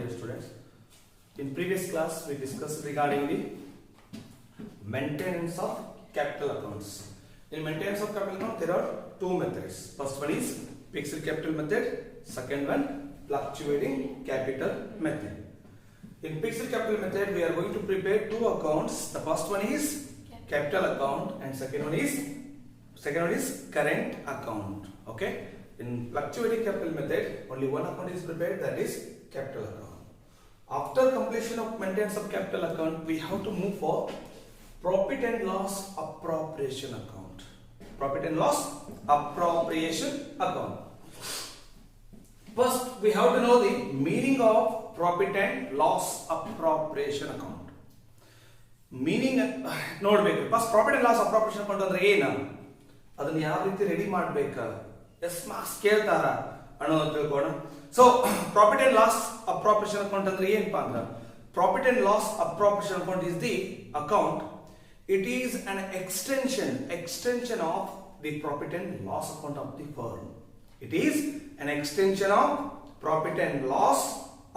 dear students. In previous class, we discussed regarding the maintenance of capital accounts. In maintenance of capital account, there are two methods. First one is fixed capital method. Second one, fluctuating capital method. In fixed capital method, we are going to prepare two accounts. The first one is capital account, and second one is current account. Okay. In fluctuating capital method, only one account is prepared, that is capital account. After completion of maintenance of capital account, we have to move for profit and loss appropriation account. Profit and loss appropriation account. First, we have to know the meaning of profit and loss appropriation account. Meaning ನೋಡಬೇಕು. First, profit and loss appropriation account ಅಂದ್ರೆ ಏನು? ಅದನ್ನ ಯಾವ ರೀತಿ ready ಮಾಡಬೇಕು? S marks ಕೇಳ್ತಾರ ಅನ್ನೋದು ತಿಳ್ಕೋಣ. So profit and loss appropriation account ಅಂದ್ರೆ ಏನಪ್ಪಾ ಅಂದ್ರೆ profit and loss appropriation account is the account. It is an extension of the profit and loss account of the firm. It is an extension of profit and loss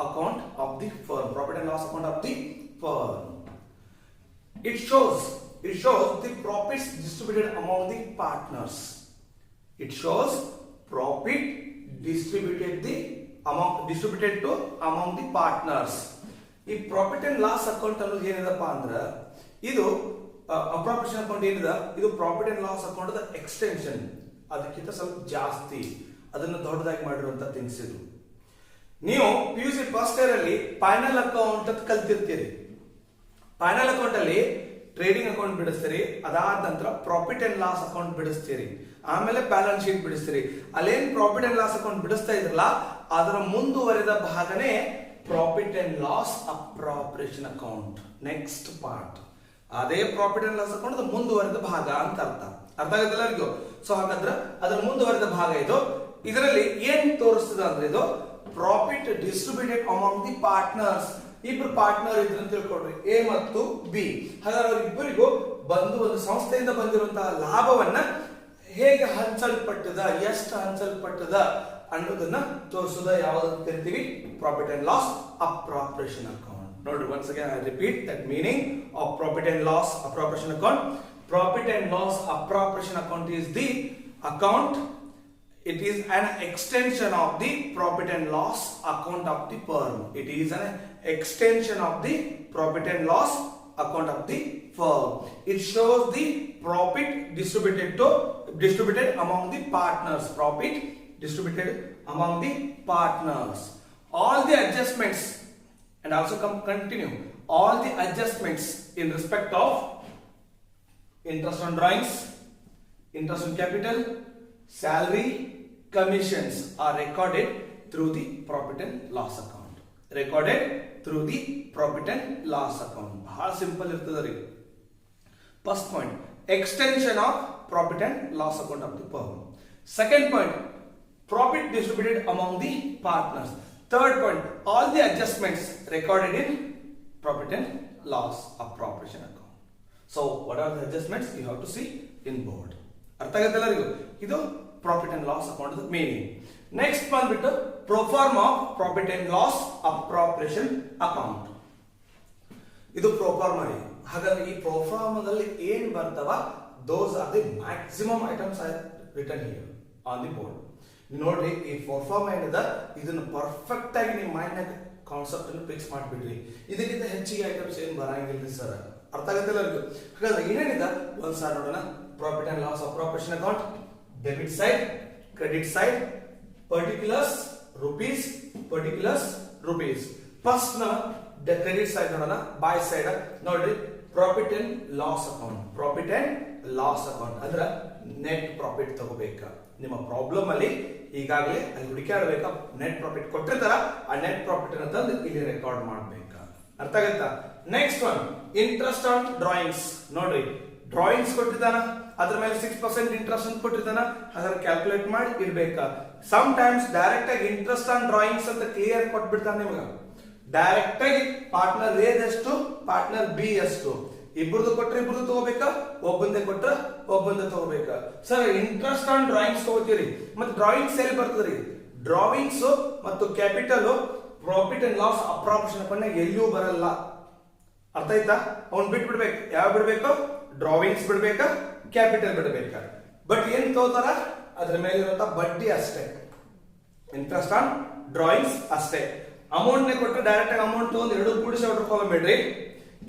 account of the firm. Profit and loss account of the firm. It shows the profits distributed among the partners. It shows profit distributed among the partners. ಈ profit and loss account ಅನ್ನೋದು ಏನಿದಪ್ಪ ಅಂದ್ರೆ ಇದು appropriation account ಏನಿದೆ ಇದು profit and loss account extension. ಅದಕ್ಕಿಂತ ಸ್ವಲ್ಪ ಜಾಸ್ತಿ ಅದನ್ನು ದೊಡ್ಡದಾಗಿ ಮಾಡಿರುವಂತ ಥಿಂಗ್ಸ್ ಇದು. ನೀವು PUC ಫಸ್ಟ್ ಇಯರ್ ಅಲ್ಲಿ ಫೈನಲ್ ಅಕೌಂಟ್ ಅಂತ ಕಲ್ತಿರ್ತೀರಿ. ಫೈನಲ್ ಅಕೌಂಟ್ ಅಲ್ಲಿ ಟ್ರೇಡಿಂಗ್ ಅಕೌಂಟ್ ಬಿಡಿಸ್ತೀರಿ, ಅದಾದ ನಂತರ ಪ್ರಾಫಿಟ್ ಅಂಡ್ ಲಾಸ್ ಅಕೌಂಟ್ ಬಿಡಿಸ್ತೀರಿ, ಆಮೇಲೆ ಬ್ಯಾಲೆನ್ಸ್ ಶೀಟ್ ಬಿಡಿಸ್ತೀರಿ. ಅಲ್ಲೇನ್ ಪ್ರಾಫಿಟ್ ಅಂಡ್ ಲಾಸ್ ಅಕೌಂಟ್ ಬಿಡಿಸ್ತಾ ಇದ್ರಲ್ಲ ಅದರ ಮುಂದುವರೆದ ಭಾಗನೇ profit and loss appropriation account. Next part ಅದೇ ಪ್ರಾಫಿಟ್ ಅಂಡ್ ಲಾಸ್ ಅಕೌಂಟ್ ಮುಂದುವರೆದ ಭಾಗ ಅಂತ ಅರ್ಥ ಆಗುತ್ತೆ ಎಲ್ಲರಿಗೂ. ಸೊ ಹಾಗಾದ್ರೆ ಅದರ ಮುಂದುವರೆದ ಭಾಗ ಇದು. ಇದರಲ್ಲಿ ಏನ್ ತೋರಿಸ್ತದ ಅಂದ್ರೆ ಇದು profit distributed among the partners. ಇಬ್ರು ಪಾರ್ಟ್ನರ್ ಇದ್ರು ಅಂತ ತಿಳ್ಕೊಡ್ರಿ, ಎ ಮತ್ತು ಬಿ. ಹಾಗಾದ್ರೆ ಅವರಿಬ್ಬರಿಗೂ ಒಂದು ಸಂಸ್ಥೆಯಿಂದ ಬಂದಿರುವಂತಹ ಲಾಭವನ್ನ ಹೇಗೆ ಹಂಚಲ್ಪಟ್ಟದ, ಎಷ್ಟು ಹಂಚಲ್ಪಟ್ಟದ ಅನ್ನೋದನ್ನ ತೋರಿಸೋದ ಯಾವ್ದು ಕರಿತೀವಿ? Profit and loss appropriation account. ನೋಡ್ರಿ, once again I repeat that meaning of profit and loss appropriation account. Profit and loss appropriation account is the account. It is an extension of the profit and loss account of the firm. It is an extension of the profit and loss account of the firm. It shows the profit distributed among the partners. Profit distributed among the partners. All the adjustments, and also continue, all the adjustments in respect of interest on drawings, interest on capital, salary, commissions are recorded through the profit and loss account. Recorded through the profit and loss account. How simple irtadari. First point, extension of profit and loss account of the firm. Second point, profit distributed among the partners. Third point, all the adjustments recorded in profit and loss appropriation account. So what are the adjustments? You have to see in board. ಅರ್ಥ ಆಗುತ್ತೆ ಎಲ್ಲರಿಗೂ? ಇದು profit and loss account meaning. Next ಬಂದ್ಬಿಟ್ಟು proforma of profit and loss appropriation account. ಇದು proforma ಮಾಡಿ. ಹಾಗಾದ್ರೆ ಈ ಪ್ರೊಫಾರ್ಮದಲ್ಲಿ ಏನ್ ಬರ್ತಾವ, those are the maximum items are return here on the board. ನೋಡ್ರಿ, ಈ ಪ್ರೊಫಾರ್ಮ್ ಏನಿದೆ ಇದನ್ನ ಪರ್ಫೆಕ್ಟ್ ಆಗಿ ನಿಮ್ಮ ಮೈಂಡ್ ನಾಗ ಕಾನ್ಸೆಪ್ಟ್ ಅನ್ನು ಫಿಕ್ಸ್ ಮಾಡ್ಬಿಡ್ರಿ. ಇದಕ್ಕಿಂತ ಹೆಚ್ಚಿಗೆ ಐಟಮ್ಸ್ ಏನ್ ಬರಂಗಿಲ್ಲ ಸರ್. ಅರ್ಥ ಆಗುತ್ತೆ ಎಲ್ಲರಿಗೂ? ಹಾಗಾದ್ರೆ ಏನೇನಿದೆ ಒಂದ್ಸಾರಿ ನೋಡೋಣ. Profit and loss appropriation account, debit side, credit side, particulars rupees. First ನ ಕ್ರೆಡಿಟ್ ಸೈಡ್ ನೋಡೋಣ. ಬೈ ಸೈಡ್ ನೋಡ್ರಿ, ಪ್ರಾಫಿಟ್ ಅಂಡ್ ಲಾಸ್ ಅಕೌಂಟ್ ಅಂದ್ರೆ ನೆಟ್ ಪ್ರಾಫಿಟ್ ತಗೋಬೇಕ. ನಿಮ್ಮ ಪ್ರಾಬ್ಲಮ್ ಅಲ್ಲಿ ಈಗಾಗಲೇ ಅಲ್ಲಿ ಹುಡುಕಾಡಬೇಕ. ನೆಟ್ ಪ್ರಾಫಿಟ್ ಕೊಟ್ಟಿರ್ತಾರ, ಆ ನೆಟ್ ಪ್ರಾಫಿಟ್ ಅನ್ನ ತಂದು ಇಲ್ಲಿ ರೆಕಾರ್ಡ್ ಮಾಡ್ಬೇಕ. ಅರ್ಥ ಆಗುತ್ತಾ? Next one, interest on drawings. ನೋಡ್ರಿ, ಡ್ರಾಯಿಂಗ್ಸ್ ಕೊಟ್ಟಿದ್ದಾನ, ಅದ್ರ ಮೇಲೆ 6% ಇಂಟ್ರೆಸ್ಟ್ ಅಂತ ಕೊಟ್ಟಿದ್ದಾನ, ಅದನ್ನ ಕ್ಯಾಲ್ಕುಲೇಟ್ ಮಾಡಿ ಇಡ್ಬೇಕಾ. ಸಮ್ ಟೈಮ್ಸ್ ಡೈರೆಕ್ಟ್ ಆಗಿ ಇಂಟ್ರೆಸ್ಟ್ ಆನ್ ಡ್ರಾಯಿಂಗ್ಸ್ ಅಂತ ಕ್ಲಿಯರ್ ಕೊಟ್ಬಿಡ್ತಾನೆ ನಿಮ್ಗೆ. ಡೈರೆಕ್ಟ್ ಆಗಿ ಪಾರ್ಟ್ನರ್ ಎ ಎಷ್ಟು, ಪಾರ್ಟ್ನರ್ ಬಿ ಎಷ್ಟು, ಇಬ್ಬರದು ಕೊಟ್ರೆ ಇಬ್ಬರದು ತಗೋಬೇಕಾ, ಒಬ್ಬಂದೇ ಕೊಟ್ರೆ ಒಬ್ಬಂದೇ ತಗೋಬೇಕಾ. ಸರ್, ಇಂಟ್ರೆಸ್ಟ್ ಆನ್ ಡ್ರಾಯಿಂಗ್ಸ್ ತಗೋತೀರಿ, ಮತ್ತೆ ಡ್ರಾಯಿಂಗ್ಸ್ ಎಲ್ಲಿ ಬರ್ತದ್ರಿ? ಡ್ರಾಯಿಂಗ್ಸ್ ಮತ್ತು capital profit and loss appropriation account ಎಲ್ಲಿಯೂ ಬರಲ್ಲ. ಅರ್ಥ ಆಯ್ತಾ? ಅವ್ನ್ ಬಿಟ್ಬಿಡ್ಬೇಕು. ಯಾವ ಬಿಡ್ಬೇಕು? ಡ್ರಾವಿಂಗ್ಸ್ ಬಿಡ್ಬೇಕಾ, ಕ್ಯಾಪಿಟಲ್ ಬಿಡ್ಬೇಕಾ. ಬಟ್ ಏನ್ ತಗೋತಾರ? ಅದ್ರ ಮೇಲೆ ಇರುವಂತ ಬಡ್ಡಿ ಅಷ್ಟೇ, ಇಂಟ್ರೆಸ್ಟ್ ಆನ್ ಡ್ರಾಯಿಂಗ್ಸ್ ಅಷ್ಟೇ. ಅಮೌಂಟ್ ನೇ ಕೊಟ್ಟರೆ ಡೈರೆಕ್ಟ್ ಆಗಿ ಅಮೌಂಟ್ ತಗೊಂಡು ಎರಡು ಕೂಡಿಸಿ ಔಟರ್ ಕಾಲಮ್ ಬಿಡ್ರಿ.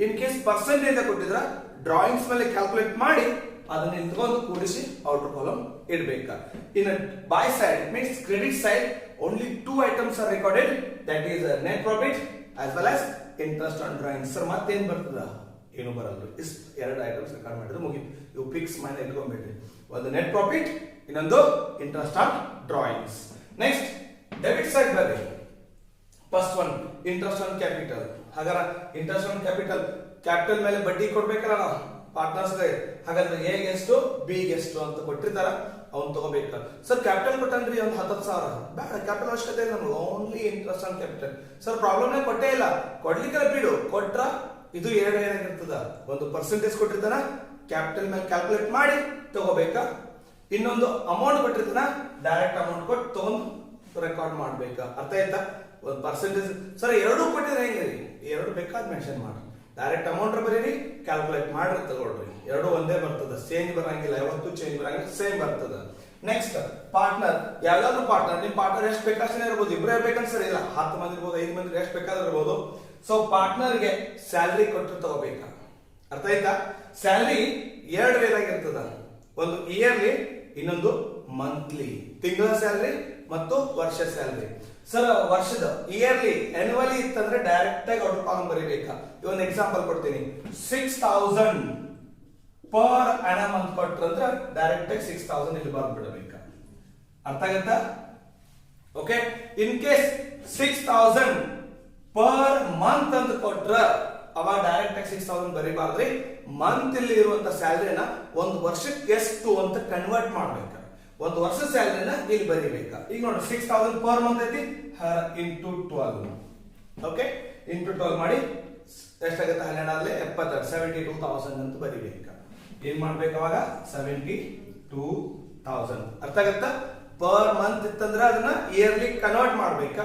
ಇನ್ ಕೇಸ್ ಪರ್ಸೆಂಟೇಜ್ ಕೊಟ್ಟಿದ್ರ ಡ್ರಾಯಿಂಗ್ಸ್ ಮೇಲೆ ಕ್ಯಾಲ್ಕುಲೇಟ್ ಮಾಡಿ ಅದನ್ನ ನಿಂತ್ಕೊಂಡು ಕೂಡಿಸಿ ಔಟರ್ ಕಾಲಮ್ ಇಡಬೇಕಾ. In by side it means credit side only 2 items are recorded, that is net profit as well as interest on drawings. Sir ಮತ್ತೇನ್ ಬರ್ತದ? ಏನು ಬರಲ್ಲ. ಇಷ್ಟು 2 items ರೆಕಾರ್ಡ್ ಮಾಡಿದ್ರೆ ಮುಗಿತು. ಇವು ಫಿಕ್ಸ್ ಮಾಡಿ ಇಟ್ಕೊಂಡ್ಬಿಡ್ರಿ. ಒಂದು ನೆಟ್ ಪ್ರಾಫಿಟ್, ಇನ್ನೊಂದು interest on drawings. Next debit side ಬರ್ರಿ. First one interest on capital. ಹಾಗಾದ್ರೆ ಇಂಟ್ರೆಸ್ಟ್ ಆನ್ ಕ್ಯಾಪಿಟಲ್ ಮೇಲೆ ಬಡ್ಡಿ ಕೊಡ್ಬೇಕಲ್ಲ ನಾವು ಪಾರ್ಟ್ನರ್ಸ್. ಹಾಗಾದ್ರೆ ಎ ಎಷ್ಟು ಬಿ ಎಷ್ಟು ಅಂತ ಕೊಟ್ಟಿರ್ತಾರ, ಅವ್ನು ತಗೋಬೇಕ. ಸರ್ ಕ್ಯಾಪಿಟಲ್ ಕೊಟ್ಟನ್ರಿ ಒಂದು 10,000 ಬೇಡ, ಕ್ಯಾಪಿಟಲ್ ಅವಶ್ಯಕತೆ ಇಲ್ಲ ನಮ್ಗೆ, only interest on capital. Sir problem ಕೊಟ್ಟೇ ಇಲ್ಲ, ಕೊಡ್ಲಿಕ್ಕೆ ಬಿಡು. ಕೊಟ್ರ ಇದು ಎರಡು ಏನಾಗಿರ್ತದ, ಒಂದು ಪರ್ಸೆಂಟೇಜ್ ಕೊಟ್ಟಿರ್ತಾನ, ಕ್ಯಾಪಿಟಲ್ ಮೇಲೆ ಕ್ಯಾಲ್ಕುಲೇಟ್ ಮಾಡಿ ತಗೋಬೇಕಾ. ಇನ್ನೊಂದು ಅಮೌಂಟ್ ಕೊಟ್ಟಿರ್ತಾನ, ಡೈರೆಕ್ಟ್ ಅಮೌಂಟ್ ಕೊಟ್ಟು ತಗೊಂಡು ರೆಕಾರ್ಡ್ ಮಾಡ್ಬೇಕಾ. ಅರ್ಥ ಆಯ್ತಾ? ಒಂದು ಪರ್ಸೆಂಟೇಜ್. ಸರ್ ಎರಡು ಕೊಟ್ಟಿದ್ರೆ ಹೆಂಗ್ರಿ? ಎರಡು ಬೇಕಾದ್ ಮೆನ್ಷನ್ ಮಾಡಿ. ಡೈರೆಕ್ಟ್ ಅಮೌಂಟ್ ಬರೀರಿ, ಕ್ಯಾಲ್ಕುಲೇಟ್ ಮಾಡ್ರಿ, ತಗೊಳ್ರಿ. ಎರಡು ಒಂದೇ ಬರ್ತದ, ಚೇಂಜ್ ಬರಂಗಿಲ್ಲ, ಯಾವತ್ತೂ ಚೇಂಜ್ ಬರಂಗಿಲ್ಲ, ಸೇಮ್ ಬರ್ತದ. Next partner. ಯಾವ್ದಾದ್ರು ಪಾರ್ಟ್ನರ್, ನಿಮ್ ಪಾರ್ಟ್ನರ್ ಎಷ್ಟು ಬೇಕಾಷ್ಟೇ ಇರ್ಬೋದು, ಇಬ್ಬರೇ ಬೇಕನ್ಸರಿ ಇಲ್ಲ, 10 ಮಂದಿ ಇರ್ಬೋದು, 5 ಮಂದಿ ಎಷ್ಟು ಬೇಕಾದ್ರೂ ಇರ್ಬೋದು. ಸೊ ಪಾರ್ಟ್ನರ್ಗೆ ಸ್ಯಾಲರಿ ಕೊಟ್ಟು ತಗೋಬೇಕಾ. ಅರ್ಥ ಆಯ್ತಾ? ಸ್ಯಾಲರಿ ಎರಡು ವೇದಾಗಿರ್ತದ, ಒಂದು ಇಯರ್ಲಿ, ಇನ್ನೊಂದು ಮಂತ್ಲಿ. ತಿಂಗಳ ಸ್ಯಾಲರಿ ಮತ್ತು ವರ್ಷ ಸ್ಯಾಲರಿ. ಸರ್ ವರ್ಷದ ಇಯರ್ಲಿ ಆನ್ಯುವಲಿ ಇತ್ತಂದ್ರೆ ಡೈರೆಕ್ಟ್ ಆಗಿ ಔಟರ್ ಕಾಲಮ್ ಬರೀಬೇಕಾ. ಇವನ್ ಎಕ್ಸಾಂಪಲ್ ಕೊಡ್ತೀನಿ. 6,000 ಪರ್ ಆನಮ್ ಅಂತ ಕೊಟ್ರಂದ್ರೆ ಡೈರೆಕ್ಟ್ ಆಗಿ 6,000 ಇಲ್ಲಿ ಬರ್ಬಿಡಬೇಕಾ. ಅರ್ಥ ಆಗತ್ತಾ? Okay. In case 6,000 per month ಅಂತ ಕೊಟ್ರ ಅವಾಗ ಡೈರೆಕ್ಟ್ ಆಗಿ 6,000 ಬರೀಬಾರ್ದ್ರಿ. ಮಂತ್ ಇಲ್ಲಿ ಇರುವಂತ ಸ್ಯಾಲರಿನ ಒಂದು ವರ್ಷಕ್ಕೆ ಎಷ್ಟು ಅಂತ ಕನ್ವರ್ಟ್ ಮಾಡ್ಬೇಕ. ಒಂದು ವರ್ಷ ಸ್ಯಾಲರಿನ ಇಲ್ಲಿ ಬರೀಬೇಕಾ. ಈಗ ನೋಡಿ 6,000 ಪರ್ ಮಂತ್ ಐತಿ, ಇಂಟು 12. ಓಕೆ, ಇಂಟು 12 ಮಾಡಿ ಎಷ್ಟಾಗುತ್ತೆ? 12 72 72,000 ಅಂತ ಬರೀಬೇಕಾ. ಏನ್ ಮಾಡ್ಬೇಕು ಅವಾಗ? 72,000. ಅರ್ಥ ಆಗತ್ತಾ? ಪರ್ ಮಂತ್ ಇತ್ತಂದ್ರೆ ಅದನ್ನ ಇಯರ್ಲಿ ಕನ್ವರ್ಟ್ ಮಾಡ್ಬೇಕಾ.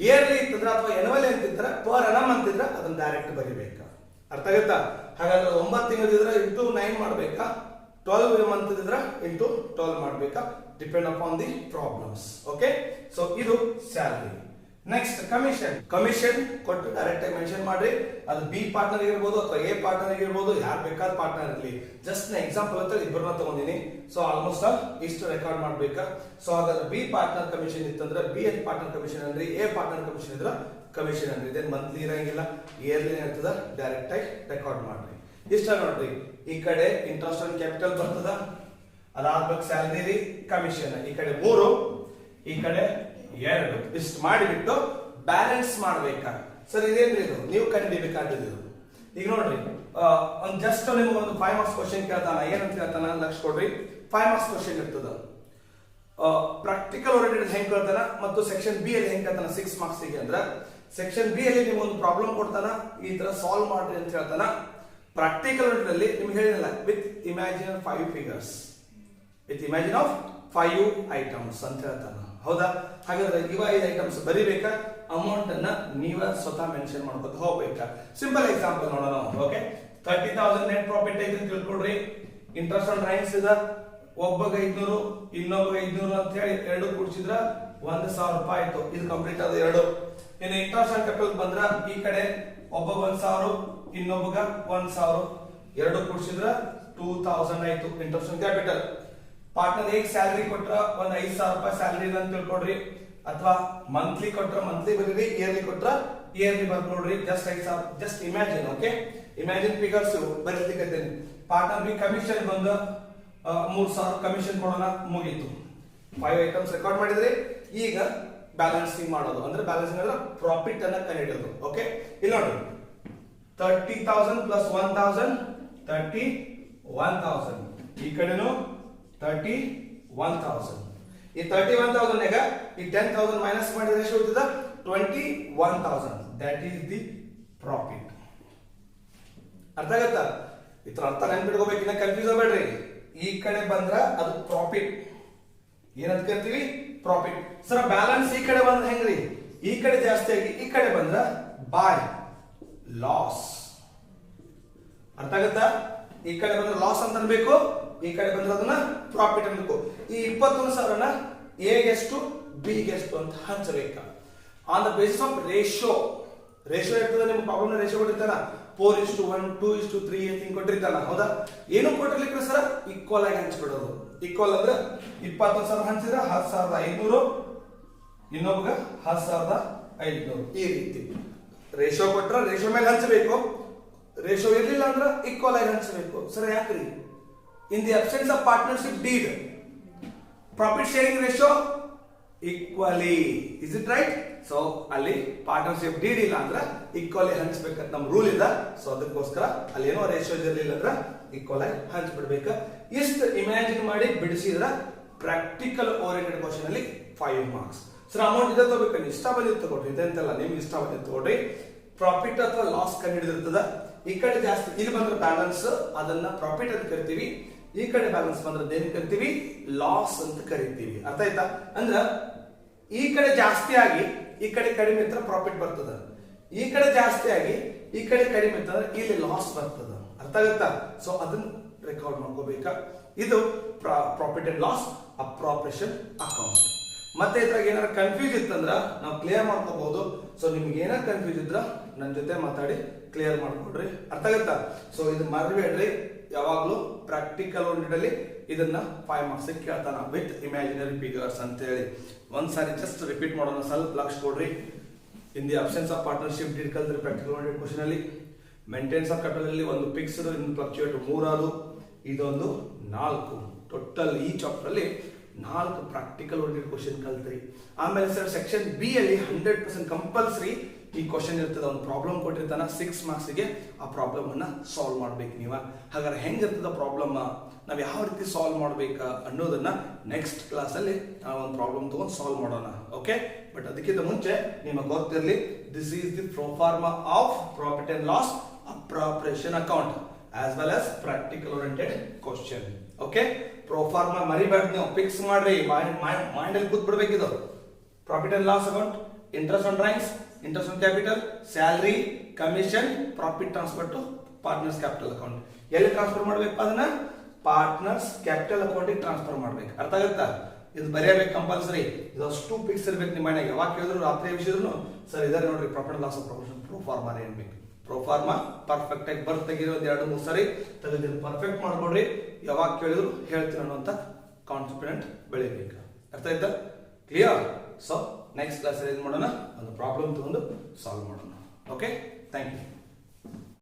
ಇಯರ್ಲಿ ಇತ್ತಂದ್ರೆ ಅಥವಾ ಎನ್ಯುವಲಿ ಅಂತಿದ್ರೆ ಪರ್ ಅನಮ್ ಅಂತಿದ್ರೆ ಅದನ್ನ ಡೈರೆಕ್ಟ್ ಬರೀಬೇಕಾ. ಅರ್ಥ ಆಗತ್ತಾ? ಹಾಗಾದ್ರೆ 9 ತಿಂಗಳಿದ್ರೆ ಇಂಟು 9 ಮಾಡ್ಬೇಕಾ, 12 ಮಂತ್ ಇದ್ರೆ ಇಂಟು 12 ಮಾಡ್ಬೇಕಾ, depend upon the problems. Okay, so ಇದು ಸ್ಯಾಲರಿ. ನೆಕ್ಸ್ಟ್ ಕಮಿಷನ್ ಕೊಟ್ಟು ಡೈರೆಕ್ಟ್ ಆಗಿ ಮೆನ್ಷನ್ ಮಾಡ್ರಿ. ಅದು ಬಿ ಪಾರ್ಟ್ನರ್ ಇರ್ಬೋದು ಅಥವಾ ಎ ಪಾರ್ಟ್ನರ್ ಇರ್ಬೋದು, ಯಾರು ಬೇಕಾದ ಪಾರ್ಟ್ನರ್ ಇರಲಿ. ಜಸ್ಟ್ ನಾ ಎಕ್ಸಾಂಪಲ್ ಅಂತ ಇಬ್ಬರನ್ನ ತಗೊಂಡಿನಿ. ಸೊ ಆಲ್ಮೋಸ್ಟ್ ಇಷ್ಟು ರೆಕಾರ್ಡ್ ಮಾಡ್ಬೇಕಾ. ಸೊ ಹಾಗಾದ್ರೆ ಬಿ ಪಾರ್ಟ್ನರ್ ಕಮಿಷನ್ ಇತ್ತಂದ್ರೆ ಬಿ ಎನ್ ಪಾರ್ಟ್ನರ್ ಕಮಿಷನ್ ಅನ್ರಿ, ಎ ಪಾರ್ಟ್ನರ್ ಕಮಿಷನ್ ಇದ್ರೆ ಕಮಿಷನ್ ಅನ್ರಿ. ಇದೇನು ಮಂತ್ಲಿ ಇರಂಗಿಲ್ಲ, ಇಯರ್ಲಿ ಇರ್ತದ. ಡೈರೆಕ್ಟ್ ಆಗಿ ರೆಕಾರ್ಡ್ ಮಾಡ್ರಿ. ಇಷ್ಟ ನೋಡ್ರಿ. ಈ ಕಡೆ ಇಂಟ್ರೆಸ್ಟ್ ಆನ್ ಕ್ಯಾಪಿಟಲ್ ಬರ್ತದ, ಅದಾದ್ಮೇಲೆ ಸ್ಯಾಲರಿ, ಕಮಿಷನ್. ಈ ಕಡೆ 3, ಈ ಕಡೆ 2. ಇಷ್ಟು ಮಾಡಿಬಿಟ್ಟು ಬ್ಯಾಲೆನ್ಸ್ ಮಾಡ್ಬೇಕಾ. ಸರ್ ಇದೇನ್ರಿ ಇದು? ನೀವು ಕಂಡುಹಿಡಿಬೇಕಾಗಿದ್ದು. ಈಗ ನೋಡ್ರಿ, ಒಂದ್ ಜಸ್ಟ್ ನಿಮ್ಗೆ ಒಂದು 5 ಮಾರ್ಕ್ಸ್ ಕ್ವಶನ್ ಕೇಳ್ತಾನ. ಏನಂತ ಕೇಳ್ತಾನ? ಲಕ್ಷ ಕೊಡ್ರಿ. 5 ಮಾರ್ಕ್ಸ್ ಕ್ವಶನ್ ಇರ್ತದ. ಪ್ರಾಕ್ಟಿಕಲ್ ಓರಿಯೆಂಟೆಡ್ ಹೆಂಗ್ ಕೇಳ್ತಾನ ಮತ್ತು ಸೆಕ್ಷನ್ ಬಿ ಅಲ್ಲಿ ಹೆಂಗ್ ಕೇಳ್ತಾನ 6 ಮಾರ್ಕ್ಸ್ ಗೆ ಅಂದ್ರೆ, ಸೆಕ್ಷನ್ ಬಿ ಅಲ್ಲಿ ನಿಮ್ಗೆ ಒಂದು ಪ್ರಾಬ್ಲಮ್ ಕೊಡ್ತಾನ, ಈ ತರ ಸಾಲ್ವ್ ಮಾಡ್ರಿ ಅಂತ ಹೇಳ್ತಾನ. ಪ್ರಾಕ್ಟಿಕಲ್ ಓರಿಯೆಂಟೆಡ್ ನಿಮ್ಗೆ ಹೇಳಿಲ್ಲ with imagine 5 figures, with imagine of 5 items ಅಂತ ಹೇಳ್ತಾನ. ಹೌದಾ? ಹಾಗಾದ್ರೆ ಇವ 5 ಐಟಮ್ಸ್ ಬರೀಬೇಕಾ. ಅಮೌಂಟ್ ಅನ್ನ ನೀವ ಸ್ವತಃ ಮೆನ್ಷನ್ ಮಾಡ್ಕೊತ ಹೋಗ್ಬೇಕಾ. ಸಿಂಪಲ್ ಎಕ್ಸಾಂಪಲ್ ನೋಡೋಣ. ಓಕೆ, 30,000 ನೆಟ್ ಪ್ರಾಫಿಟ್ ಐತೆ ಅಂತ ತಿಳ್ಕೊಳ್ರಿ. ಇಂಟ್ರೆಸ್ಟ್ ಆನ್ ಡ್ರಾಯಿಂಗ್ಸ್ ಇದೆ, ಒಬ್ಬಗ 500 ಇನ್ನೊಬ್ಬ 500 ಅಂತ ಹೇಳಿ 2 ಕೂಡಿಸಿದ್ರ 1,000 ರೂಪಾಯಿ ಆಯ್ತು. ಇದು ಕಂಪ್ಲೀಟ್ ಆದ 2. ಇನ್ನು ಇಂಟ್ರೆಸ್ಟ್ ಆನ್ ಕ್ಯಾಪಿಟಲ್ ಬಂದ್ರ ಈ ಕಡೆ ಒಬ್ಬ 1,000 ಇನ್ನೊಬ್ಬಗ 1,000, 2 ಕೂಡಿಸಿದ್ರ 2,000 ಆಯ್ತು ಇಂಟ್ರೆಸ್ಟ್ ಆನ್ ಕ್ಯಾಪಿಟಲ್. ಪಾರ್ಟ್ನರ್ ಹೇಗೆ ಸ್ಯಾಲರಿ ಕೊಟ್ರ ಒಂದ್ 5,000 ರೂಪಾಯಿ ಸ್ಯಾಲರಿ ಅಂತ ತಿಳ್ಕೊಡ್ರಿ, ಅಥವಾ ಮಂತ್ಲಿ ಕೊಟ್ರ ಮಂತ್ಲಿ ಬರೀರಿ, ಇಯರ್ಲಿ ಕೊಟ್ರ ಇಯರ್ಲಿ ಬರ್ಕೊಡ್ರಿ. Just 5,000, just imagine. Okay, imagine figures ಬರೀಲಿಕ್ಕೆ. ಪಾರ್ಟ್ನರ್ ಬಿ ಕಮಿಷನ್ ಬಂದು 3,000 ಕಮಿಷನ್ ಕೊಡೋಣ, ಮುಗೀತು. 5 ಐಟಮ್ಸ್ ರೆಕಾರ್ಡ್ ಮಾಡಿದ್ರೆ ಈಗ ಬ್ಯಾಲೆನ್ಸಿಂಗ್ ಮಾಡೋದು. ಅಂದ್ರೆ ಬ್ಯಾಲೆನ್ಸಿಂಗ್ ಅಂದ್ರೆ ಪ್ರಾಫಿಟ್ ಅನ್ನ ಕಂಡುಹಿಡಿಯೋದು. ಓಕೆ, ಇಲ್ಲಿ ನೋಡ್ರಿ, 30,000 ಪ್ಲಸ್ 1,000 31,000. ಈ ಕಡೆನು 31,000. ಈ 31,000 ನಾಗ ಈ 10,000 ಮೈನಸ್ ಮಾಡಿದ್ರೆ ಎಷ್ಟು ಉಳಿತದ? 21,000. That is the profit. ಅರ್ಥ ಆಗತ್ತಾ? ಇತರ ಅರ್ಥ ನೆನ್ಪಿಟ್ಕೋಬೇಕು, ಇನ್ನ ಕನ್ಫ್ಯೂಸ್ ಆಗಬೇಡ್ರಿ. ಈ ಕಡೆ ಬಂದ್ರ ಅದು ಪ್ರಾಫಿಟ್, ಏನಂತ ಕರಿತೀವಿ? ಪ್ರಾಫಿಟ್. ಸರ್ ಬ್ಯಾಲೆನ್ಸ್ ಈ ಕಡೆ ಬಂದ್ರೆ ಹೆಂಗ್ರಿ? ಈ ಕಡೆ ಜಾಸ್ತಿ ಆಗಿ ಈ ಕಡೆ ಬಂದ್ರ ಬೈ ಲಾಸ್. ಅರ್ಥ ಆಗತ್ತಾ? ಈ ಕಡೆ ಬಂದ್ರೆ ಲಾಸ್ ಅಂತ ಅನ್ಬೇಕು, ಈ ಕಡೆ ಬಂದ್ರೆ ಅದನ್ನ ಪ್ರಾಫಿಟ್ ಅನ್ಬೇಕು. ಈ 21,000ನ ಎ ಗೆಷ್ಟು ಬಿ ಗೆಷ್ಟು ಅಂತ ಹಂಚಬೇಕು on the basis of ratio. Ratio ಇರ್ತದೆ ನಿಮ್ಮ ಪ್ರಾಬ್ಲಮ್ ರೇಷಿಯೋ ಕೊಟ್ಟಿರ್ತಾರ 4:1 2:3 ಹಿಂಗ್ ಕೊಟ್ಟಿರ್ತಾರ. ಹೌದಾ? ಏನು ಕೊಟ್ಟಿರ್ಲಿಕ್ಕೆ ಸರ್ ಈಕ್ವಲ್ ಆಗಿ ಹಂಚ್ಬಿಡೋದು. ಈಕ್ವಲ್ ಅಂದ್ರೆ 21,000 ಹಂಚಿದ್ರೆ 10,500, ಇನ್ನೊಬ್ಬಗ 10,500 ಈ ರೀತಿ ರೇಷಿಯೋ ಕೊಟ್ರ ರೇಷಿಯೋ ಮೇಲೆ ಹಂಚಬೇಕು. ರೇಷಿಯೋ ಇರ್ಲಿಲ್ಲ ಅಂದ್ರೆ ಈಕ್ವಲ್ ಆಗಿ ಹಂಚಬೇಕು. ಸರ್ ಯಾಕ್ರಿ? In the absence of partnership deed profit sharing ratio equally. Is it right? So ಅಲ್ಲಿ ಪಾರ್ಟ್ನರ್ಶಿಪ್ ಡೀಡ್ ಇಲ್ಲ ಅಂದ್ರೆ ಈಕ್ವಲಿ ಹಂಚ್ಬೇಕಂತ ನಮ್ ರೂಲ್ ಇಲ್ಲ. ಸೊ ಅದಕ್ಕೋಸ್ಕರ ಅಲ್ಲಿ ಏನೋ ರೇಷಿಯೋ ಇರಲಿಲ್ಲ ಅಂದ್ರೆ ಈಕ್ವಲ್ ಆಗಿ ಹಂಚ್ಬಿಡ್ಬೇಕು. ಇಷ್ಟು ಇಮ್ಯಾಜಿನ್ ಮಾಡಿ ಬಿಡಿಸಿದ್ರ ಪ್ರಾಕ್ಟಿಕಲ್ ಓರಿಯೆಂಟೆಡ್ ಕ್ವಶನ್ ಅಲ್ಲಿ 5 ಮಾರ್ಕ್ಸ್. ಸರ್ ಅಮೌಂಟ್ ಇದೆ ತಗೋಬೇಕು, ಇಷ್ಟ ಬಂದಿದ್ದು ತಗೊಳ್ರಿ, ಇದಂತೆಲ್ಲ ನಿಮ್ಗೆ ಇಷ್ಟ ಬಂದಿದ್ದು ತಗೊಳ್ರಿ. ಪ್ರಾಫಿಟ್ ಅಥವಾ ಲಾಸ್ ಕಂಡು ಹಿಡಿದಿರ್ತದ. ಈ ಕಡೆ ಜಾಸ್ತಿ ಇಲ್ಲಿ ಬಂದ್ರೆ ಬ್ಯಾಲೆನ್ಸ್, ಅದನ್ನ ಪ್ರಾಫಿಟ್ ಅಂತ ಕರಿತೀವಿ. ಈ ಕಡೆ ಬ್ಯಾಲೆನ್ಸ್ ಬಂದ್ರೆ ಏನ್ ಕರಿತೀವಿ? ಲಾಸ್ ಅಂತ ಕರಿತೀವಿ. ಅರ್ಥ ಆಯ್ತಾ? ಅಂದ್ರ ಈ ಕಡೆ ಜಾಸ್ತಿ ಆಗಿ ಈ ಕಡೆ ಕಡಿಮೆ ಇದ್ರೆ ಪ್ರಾಫಿಟ್ ಬರ್ತದ, ಈ ಕಡೆ ಜಾಸ್ತಿ ಆಗಿ ಈ ಕಡೆ ಕಡಿಮೆ ಇತ್ತಂದ್ರೆ ಇಲ್ಲಿ ಲಾಸ್ ಬರ್ತದ. ಅರ್ಥ ಆಗುತ್ತಾ? ಸೊ ಅದನ್ನ ರೆಕಾರ್ಡ್ ಮಾಡ್ಕೋಬೇಕಾ. ಇದು profit and loss appropriation account. ಮತ್ತೆ ಇದ್ರಾಗ ಏನಾರ ಕನ್ಫ್ಯೂಸ್ ಇತ್ತಂದ್ರ ನಾವು ಕ್ಲಿಯರ್ ಮಾಡ್ಕೋಬಹುದು. ಸೊ ನಿಮ್ಗೆ ಏನಾರ ಕನ್ಫ್ಯೂಸ್ ಇದ್ರ ನನ್ನ ಜೊತೆ ಮಾತಾಡಿ ಕ್ಲಿಯರ್ ಮಾಡ್ಕೊಡ್ರಿ. ಅರ್ಥ ಆಗುತ್ತಾ? ಸೊ ಇದು ಮರ್ಬೇಡ್ರಿ, ಯಾವಾಗ್ಲೂ ಪ್ರಾಕ್ಟಿಕಲ್ ಓರಿಯೆಂಟೆಡ್ ಇದನ್ನ 5 ಮಾರ್ಕ್ಸ್ ಕೇಳ್ತಾನ ವಿತ್ ಇಮ್ಯಾಜಿನರಿ ಫಿಗರ್ಸ್ ಅಂತ ಹೇಳಿ. ಒಂದ್ಸಾರಿ ಜಸ್ಟ್ ರಿಪೀಟ್ ಮಾಡೋಣ, ಸ್ವಲ್ಪ ಲಕ್ಷ ಕೊಡ್ರಿ. In the absence of partnership deed ಕಲ್ತ್ರಿ ಪ್ರಾಕ್ಟಿಕಲ್ ಓರಿಯೆಂಟೆಡ್ ಕ್ವಶನ್ ಅಲ್ಲಿ. ಮೇಂಟೆನೆನ್ಸ್ ಆಫ್ ಕ್ಯಾಪಿಟಲ್ ಅಲ್ಲಿ ಒಂದು ಫಿಕ್ಸ್ಡ್, ಇನ್ನು ಫ್ಲಕ್ಚುಯೇಟ್ 3 ಅದು, ಇದೊಂದು 4. ಟೋಟಲ್ ಈ ಚಾಪ್ಟರ್ ಅಲ್ಲಿ 4 ಪ್ರಾಕ್ಟಿಕಲ್ ಓರಿಯೆಂಟೆಡ್ ಕ್ವಶನ್ ಕಲ್ತ್ರಿ. ಆಮೇಲೆ ಸರ್ ಸೆಕ್ಷನ್ ಬಿ ಅಲ್ಲಿ 100% ಕಂಪಲ್ಸರಿ ಈ ಕ್ವಶನ್ ಇರ್ತದ. ಒಂದು ಪ್ರಾಬ್ಲಮ್ ಕೊಟ್ಟಿರ್ತಾನ 6 ಮಾರ್ಕ್ಸ್ ಗೆ, ಆ ಪ್ರಾಬ್ಲಮ್ ಅನ್ನ ಸಾಲ್ವ್ ಮಾಡ್ಬೇಕು ನೀವ. ಹಾಗಾದ್ರೆ ಹೆಂಗಿರ್ತದ ಪ್ರಾಬ್ಲಮ್, ನಾವ್ ಯಾವ ರೀತಿ ಸಾಲ್ವ್ ಮಾಡ್ಬೇಕ ಅನ್ನೋದನ್ನ ನೆಕ್ಸ್ಟ್ ಕ್ಲಾಸ್ ಅಲ್ಲಿ ನಾವು ಒಂದು ಪ್ರಾಬ್ಲಮ್ ತಗೊಂಡು ಸಾಲ್ವ್ ಮಾಡೋಣ. ಓಕೆ, ಬಟ್ ಅದಕ್ಕಿಂತ ಮುಂಚೆ ನಿಮಗೆ ಗೊತ್ತಿರಲಿ, this is the proforma of profit and loss appropriation account as well as practical oriented question. Okay, proforma ಮರಿಬೇಡ್ರಿ ನೀವು, ಫಿಕ್ಸ್ ಮಾಡ್ರಿ, ಮೈಂಡ್ ಅಲ್ಲಿ ಕೂತ್ ಬಿಡ್ಬೇಕಿದು. Profit and loss account, interest on drawings, interest on capital, salary, commission, profit transfer to partners capital account. ಎಲ್ಲಿ transfer ಮಾಡ್ಬೇಕು? ಅದನ್ನ partners capital account transfer ಮಾಡ್ಬೇಕು. ಅರ್ಥ ಆಗುತ್ತಾ? ಇದು ಬರೆಯಬೇಕು ಕಂಪಲ್ಸರಿ. ಇದಷ್ಟು ಫಿಕ್ಸ್ ಇರ್ಬೇಕು ನಿಮ್ಮ ಮನೆಯಾಗ. ಯಾವಾಗ ಕೇಳಿದ್ರು ರಾತ್ರಿ ವಿಷಯದ್ರು ಸರ್ ಇದಾರೆ ನೋಡ್ರಿ profit and loss appropriation proforma ಏನ್ಬೇಕು. ಪ್ರೊಫಾರ್ಮಾ ಪರ್ಫೆಕ್ಟ್ ಆಗಿ ಬರ್ತಾಗಿರೋ 2-3 ಸರಿ ತೆಗೆದಿದ್ದು ಪರ್ಫೆಕ್ಟ್ ಮಾಡ್ಕೊಡ್ರಿ. ಯಾವಾಗ ಕೇಳಿದ್ರು ಹೇಳ್ತೀನಿ ಅನ್ನುವಂತ ಕಾನ್ಫಿಡೆಂಟ್ ಬೆಳಿಬೇಕು. ಅರ್ಥ ಆಯ್ತಾ? ಕ್ಲಿಯರ್? ಸೊ ನೆಕ್ಸ್ಟ್ ಕ್ಲಾಸ್ ಏನ್ ಮಾಡೋಣ, ಒಂದು ಪ್ರಾಬ್ಲಮ್ ತಗೊಂಡು ಸಾಲ್ವ್ ಮಾಡೋಣ. Okay, thank you.